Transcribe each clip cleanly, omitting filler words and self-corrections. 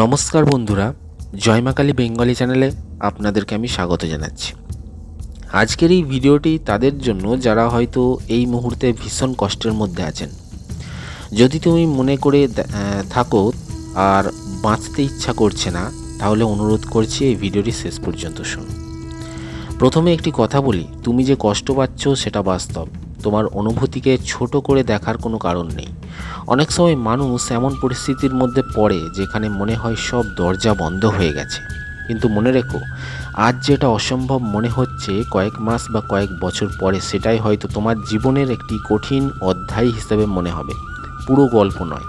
নমস্কার বন্ধুরা, জয় মা কালী বেঙ্গলি চ্যানেলে আপনাদেরকে আমি স্বাগত জানাচ্ছি। আজকের এই ভিডিওটি তাদের জন্য যারা হয়তো এই মুহূর্তে ভীষণ কষ্টের মধ্যে আছেন। যদি তুমি মনে করে থাকো আর বাঁচতে ইচ্ছা করছে না, তাহলে অনুরোধ করছি এই ভিডিওটি শেষ পর্যন্ত শুনুন। প্রথমে একটি কথা বলি, তুমি যে কষ্ট পাচ্ছ সেটা বাস্তব। তোমার অনুভূতিকে ছোট করে দেখার কোনো কারণ নেই। অনেক সময় মানুষ এমন পরিস্থিতির মধ্যে পড়ে যেখানে মনে হয় সব দরজা বন্ধ হয়ে গেছে। কিন্তু মনে রেখো, আজ যেটা অসম্ভব মনে হচ্ছে কয়েক মাস বা কয়েক বছর পরে সেটাই হয়তো তোমার জীবনের একটি কঠিন অধ্যায় হিসেবে মনে হবে, পুরো গল্প নয়।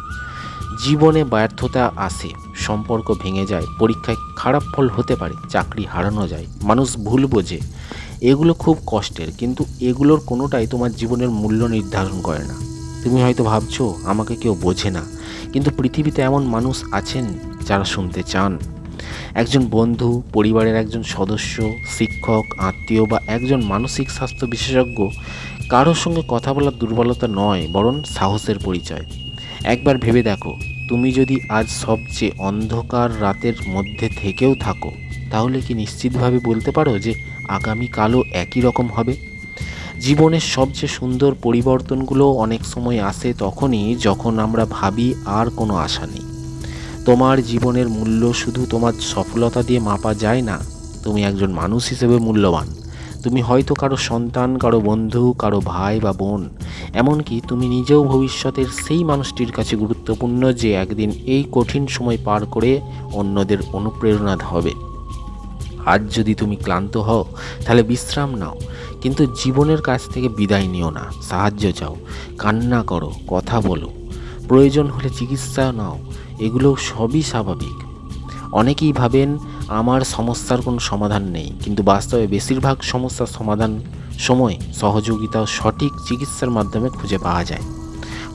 জীবনে ব্যর্থতা আসে, সম্পর্ক ভেঙে যায়, পরীক্ষায় খারাপ ফল হতে পারে, চাকরি হারানো যায়, মানুষ ভুল বোঝে। এগুলো খুব কষ্টের, কিন্তু এগুলোর কোনোটাই তোমার জীবনের মূল্য নির্ধারণ করে না। তুমি হয়তো ভাবছো আমাকে কেউ বোঝে না, কিন্তু পৃথিবীতে এমন মানুষ আছেন যারা শুনতে চান। একজন বন্ধু, পরিবারের একজন সদস্য, শিক্ষক, আত্মীয় বা একজন মানসিক স্বাস্থ্য বিশেষজ্ঞ কারোর সঙ্গে কথা বলার দুর্বলতা নয়, বরং সাহসের পরিচয়। একবার ভেবে দেখো, তুমি যদি আজ সবচেয়ে অন্ধকার রাতের মধ্যে থেকেও থাকো, তাহলে কি নিশ্চিতভাবে বলতে পারো যে আগামীকালও একই রকম হবে? জীবনের সবচেয়ে সুন্দর পরিবর্তনগুলো অনেক সময় আসে তখনই যখন আমরা ভাবি আর কোনো আশা নেই। তোমার জীবনের মূল্য শুধু তোমার সফলতা দিয়ে মাপা যায় না। তুমি একজন মানুষ হিসেবে মূল্যবান। তুমি হয়তো কারো সন্তান, কারো বন্ধু, কারো ভাই বা বোন, এমনকি তুমি নিজেও ভবিষ্যতের সেই মানুষটির কাছে গুরুত্বপূর্ণ যে একদিন এই কঠিন সময় পার করে অন্যদের অনুপ্রেরণা হবে। আজ যদি তুমি ক্লান্ত হও, তাহলে বিশ্রাম নাও, কিন্তু জীবনের কাছ থেকে বিদায় নিও না। সাহায্য চাও, কান্না করো, কথা বলো, প্রয়োজন হলে চিকিৎসা নাও। এগুলো সবই স্বাভাবিক। অনেকেই ভাবেন আমার সমস্যার কোনো সমাধান নেই, কিন্তু বাস্তবে বেশিরভাগ সমস্যার সমাধান সময় সহযোগিতা ও সঠিক চিকিৎসার মাধ্যমে খুঁজে পাওয়া যায়।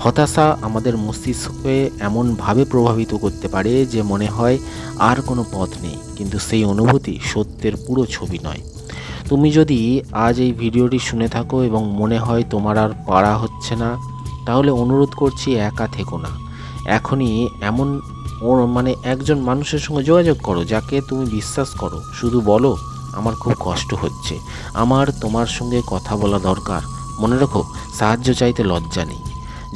হতাশা আমাদের মস্তিষ্ককে এমনভাবে প্রভাবিত করতে পারে যে মনে হয় আর কোনো পথ নেই, কিন্তু সেই অনুভূতি সত্যের পুরো ছবি নয়। তুমি যদি আজ এই ভিডিওটি শুনে থাকো এবং মনে হয় তোমার আর পারা হচ্ছে না, তাহলে অনুরোধ করছি একা থেকো না। এখনই এমন একজন মানুষের সঙ্গে যোগাযোগ করো যাকে তুমি বিশ্বাস করো। শুধু বলো, আমার খুব কষ্ট হচ্ছে, আমার তোমার সঙ্গে কথা বলা দরকার। মনে রাখো, সাহায্য চাইতে লজ্জা নেই।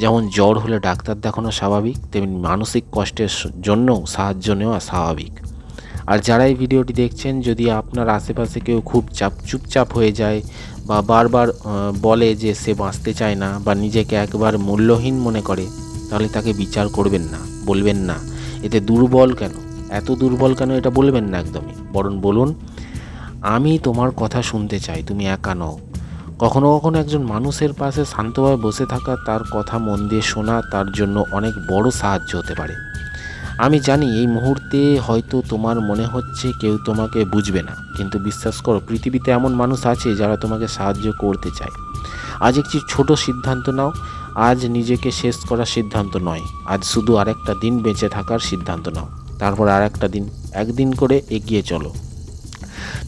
যেমন জ্বর হলে ডাক্তার দেখানো স্বাভাবিক, তেমনি মানসিক কষ্টের জন্যও সাহায্য নেওয়া স্বাভাবিক। আর যারা এই ভিডিওটি দেখছেন, যদি আপনার আশেপাশে কেউ খুব চুপচাপ হয়ে যায় বা বারবার বলে যে সে বাঁচতে চায় না বা নিজেকে একবার মূল্যহীন মনে করে, তাহলে তাকে বিচার করবেন না, বলবেন না এতে দুর্বল কেন, এত দুর্বল কেন, এটা বলবেন না একদমই। বরং বলুন, আমি তোমার কথা শুনতে চাই, তুমি একা নও। কখনো কখনো একজন মানুষের পাশে শান্তভাবে বসে থাকা, তার কথা মন দিয়ে শোনা, তার জন্য অনেক বড় সাহায্য হতে পারে। আমি জানি এই মুহূর্তে হয়তো তোমার মনে হচ্ছে কেউ তোমাকে বুঝবে না, কিন্তু বিশ্বাস করো, পৃথিবীতে এমন মানুষ আছে যারা তোমাকে সাহায্য করতে চায়। আজ একটি ছোট সিদ্ধান্ত নাও। আজ নিজেকে শেষ করার সিদ্ধান্ত নয়, আজ শুধু আরেকটা দিন বেঁচে থাকার সিদ্ধান্ত নাও। তারপর আরেকটা দিন, একদিন করে এগিয়ে চলো।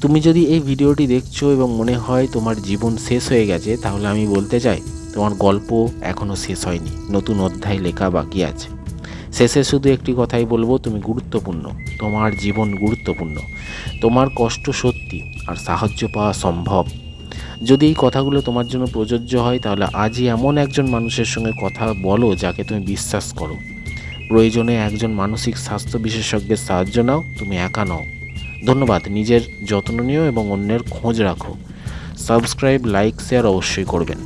তুমি যদি এই ভিডিওটি দেখছো এবং মনে হয় তোমার জীবন শেষ হয়ে গেছে, তাহলে আমি বলতে চাই তোমার গল্প এখনও শেষ হয়নি, নতুন অধ্যায় লেখা বাকি আছে। শেষে শুধু একটি কথাই বলবো, তুমি গুরুত্বপূর্ণ, তোমার জীবন গুরুত্বপূর্ণ, তোমার কষ্ট সত্যি, আর সাহায্য পাওয়া সম্ভব। যদি এই কথাগুলো তোমার জন্য প্রযোজ্য হয়, তাহলে আজই এমন একজন মানুষের সঙ্গে কথা বলো যাকে তুমি বিশ্বাস করো। প্রয়োজনে একজন মানসিক স্বাস্থ্য বিশেষজ্ঞের সাহায্য নাও, তুমি একা নও। ধন্যবাদ। নিজের যত্ন নিও এবং অন্যের খোঁজ রাখো। সাবস্ক্রাইব, লাইক, শেয়ার অবশ্যই করবেন।